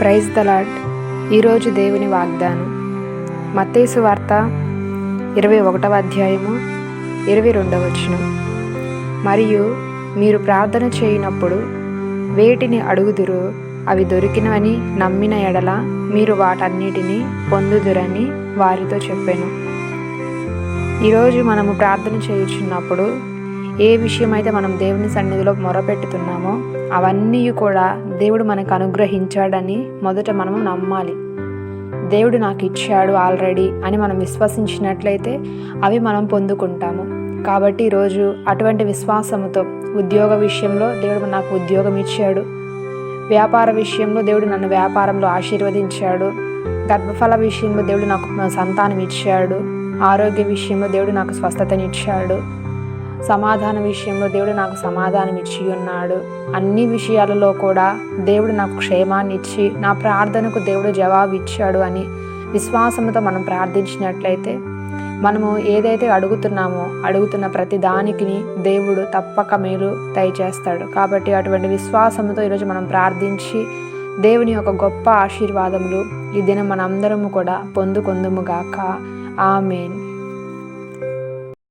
Praise the lord. ఈరోజు దేవుని వాగ్దానం మత్తయి సువార్త 21వ అధ్యాయము 22వ వచనం. మరియు మీరు ప్రార్థన చేయనప్పుడు వేటిని అడుగుదురో అవి దొరికినవని నమ్మిన ఎడల మీరు వాటన్నిటినీ పొందుదురని వారితో చెప్పాను. ఈరోజు మనము ప్రార్థన చేయుచున్నప్పుడు ఏ విషయమైతే మనం దేవుని సన్నిధిలో మొరపెట్టుతున్నామో అవన్నీ కూడా దేవుడు మనకు అనుగ్రహించాడని మొదట మనము నమ్మాలి. దేవుడు నాకు ఇచ్చాడు ఆల్రెడీ అని మనం విశ్వసించినట్లయితే అవి మనం పొందుకుంటాము. కాబట్టి ఈరోజు అటువంటి విశ్వాసముతో ఉద్యోగ విషయంలో దేవుడు నాకు ఉద్యోగం ఇచ్చాడు, వ్యాపార విషయంలో దేవుడు నన్ను వ్యాపారంలో ఆశీర్వదించాడు, గర్భఫల విషయంలో దేవుడు నాకు సంతానం ఇచ్చాడు, ఆరోగ్య విషయంలో దేవుడు నాకు స్వస్థతనిచ్చాడు, సమాధాన విషయంలో దేవుడు నాకు సమాధానం ఇచ్చి ఉన్నాడు. అన్ని విషయాలలో కూడా దేవుడు నాకు క్షేమాన్ని ఇచ్చి నా ప్రార్థనకు దేవుడు జవాబు ఇచ్చాడు అని విశ్వాసంతో మనం ప్రార్థించినట్లయితే మనము ఏదైతే అడుగుతున్న ప్రతి దానికి దేవుడు తప్పక మేలు దయచేస్తాడు. కాబట్టి అటువంటి విశ్వాసంతో ఈరోజు మనం ప్రార్థించి దేవుని యొక్క గొప్ప ఆశీర్వాదములు ఈ దినం మనందరము కూడా పొందుకొందుముగాక. ఆమేన్.